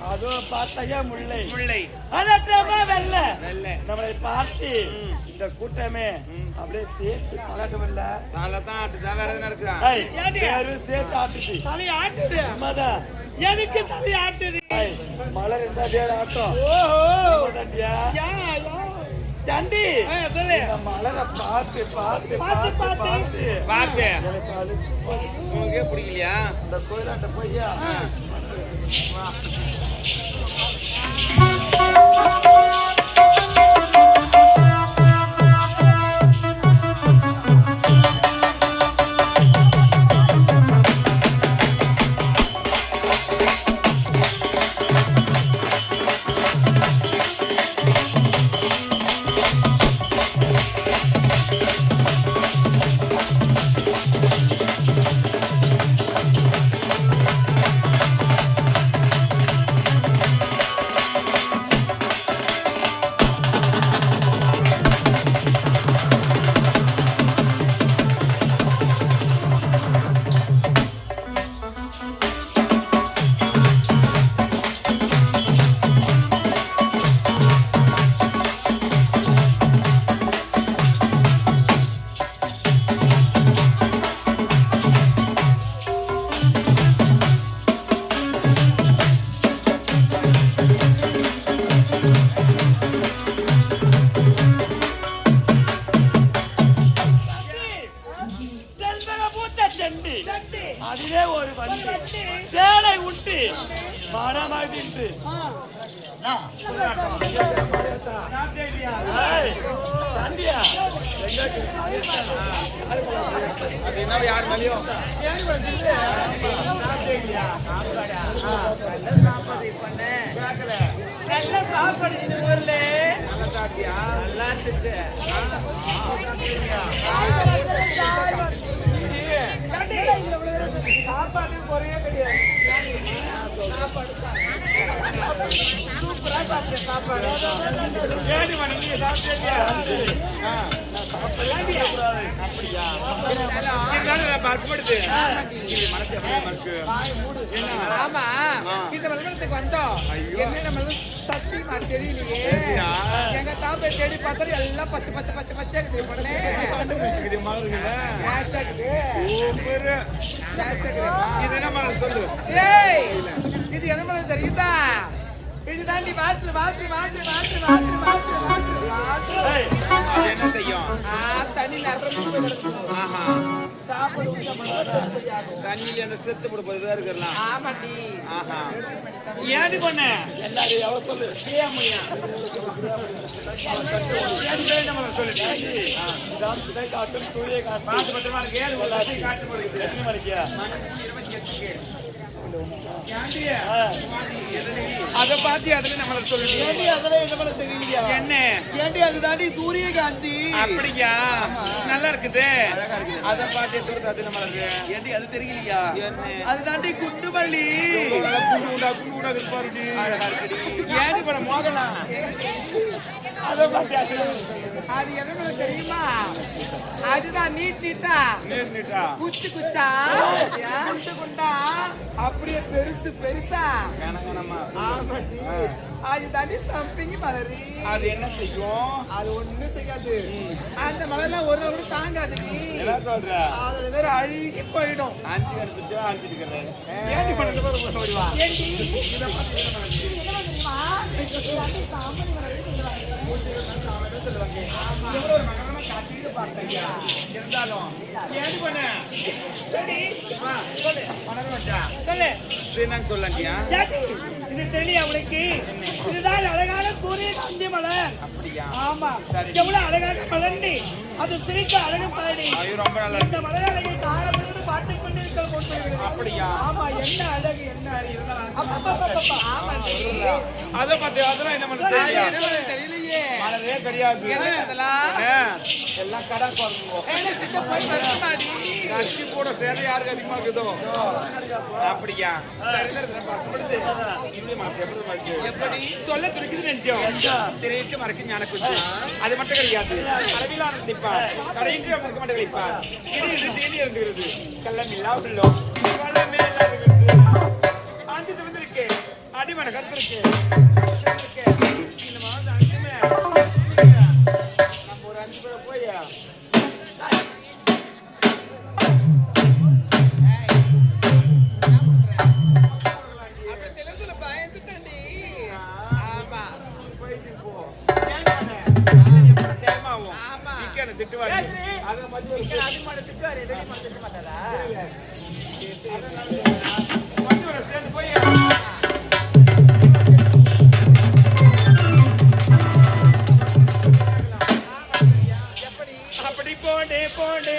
அதோ பார்த்தையா முல்லை முல்லை அதற்றமா வெள்ள வெள்ள நம்மளை பார்த்து இந்த கூட்டமே அப்படியே சேர்த்து பழக்கமில்ல தான் ஆட்டுதான் வேற எதுனா இருக்குதா சேர்த்து ஆட்டுது தலை ஆட்டுது அம்மாதா எதுக்கு தலை ஆட்டுது மலர் இருந்தா வேற ஆட்டம் சண்டி மலரை பார்த்து பார்த்து பார்த்து பார்த்து பார்த்து உனக்கே பிடிக்கலையா இந்த கோயிலாண்ட போய்யா அதிலே ஒரு வண்டி தேனை உண்டு மனமகிழ்ந்து யார் மலியும் நல்ல சாப்பாடு இந்த ஊர்ல நல்லா இருந்துச்சு. சாப்பாடு குறையே கிடையாது. சூப்பரா சாப்பிட்டேன் சாப்பாடு. ஏடி மணிக்கு சாப்பிட்டியா? அப்படியா? மறுப்படுது மனசு இருக்கு. ஆமா இந்த விளம்பரத்துக்கு வந்தோம். என்ன நம்ம சத்தியமா தெரியலையே. எங்க தாப்பை தேடி பார்த்தா எல்லாம் பச்சை பச்சை பச்சை பச்சை இது என்ன சொல்லு. இது என்ன தெரியுதா? இது தாண்டி வாட்டு வாட்டு வாட்டு வாட்டு வாட்டு வாட்டு வாட்டு என்ன செய்யும்? தண்ணி தண்ணியில அந்த செத்து போட வேற இருக்கலாம். ஆமாட்டி. ஏடி பண்ண எல்லாரும் எவ்வளவு சொல்லு. அத பாத்தி அதுல நம்மள சொல்லுங்க. அதுல என்ன தெரியலையா? என்ன ஏண்டி அது தாண்டி சூரியகாந்தி. அப்படியா? நல்லா இருக்குது. அத பாத்தி எடுத்து அது நம்மளுக்கு ஏண்டி அது தெரியலையா? அது தாண்டி குண்டுமல்லி. குண்டுடா குண்டுடா பாருடி. அழகா இருக்குடி. ஏண்டி பட மோகனா. அத பாத்தி அது என்ன தெரியுமா? அதுதான் நீட் நீட்டா நீட் நீட்டா குச்சி குச்சா குண்டு குண்டா அப்படியே பெருசு பெருசா கணக்கணமா. ஆமாடி. அது தாண்டி சம்பிங் மலரி. அது என்ன செய்யும்? அது ஒண்ணும் செய்யாது. அந்த மலர்லாம் ஒரு நாள் தாங்காது. என்ன சொல்ற? அதுல வேற அழுகி போயிடும். ஆஞ்சி எடுத்துட்டு ஆஞ்சி இருக்கிறேன். ஏண்டி பண்ணது போற ஓடிவா. ஏண்டி இத பத்தி என்ன பண்ணுவீமா? அது சாம்பல் மலரி சொல்றாங்க. ஆமா. ஒரு மகனா காட்டிட்டு பார்த்தீங்க. இருந்தாலும் ஏண்டி பண்ண? சரி சொல்லு. மலர் வச்சா சொல்லு. என்னன்னு சொல்லண்டியா? இது தெரியல அவளுக்கு. இதுதான் அழகான சூரியகாந்தி மலர். அப்படியா? ஆமா. எவ்வளவு அழகான மலர்டி. அது சிரிக்க அழகு மலர்டி. ரொம்ப நல்லா. இந்த மலர் அழகை காலம் பார்த்து கொண்டிருக்க போட்டு. அப்படியா? ஆமா. என்ன அழகு என்ன அத பத்தி அதெல்லாம் என்ன பண்ண தெரியலையே. மலரே தெரியாது. எல்லாம் கடை கட்சி கூட சேர யாருக்கு அதிகமா இருக்குதோ. அப்படியா? எப்படி சொல்ல துடிக்குது நெஞ்சம் திரையிட்டு மறைக்க ஞான குஞ்சு. அது மட்டும் கிடையாது. அளவிலான நிற்பார் கடையின்றி மறக்க மாட்டே வைப்பார். இது செய்தி இருந்துகிறது. கள்ளம் இல்லாமல்லோ வளமே இல்லாத ஆண்டி வந்திருக்கு. அடிமன கத்திருக்கு. இந்த மாதிரி அங்குமே நம்ம ஒரு 5 பேரை போய் திட்டுவாரு. அதை மதியம் திட்டுவாரு. திட்ட மாட்டாரா? சேர்ந்து போய் அப்படி போண்டே போண்டே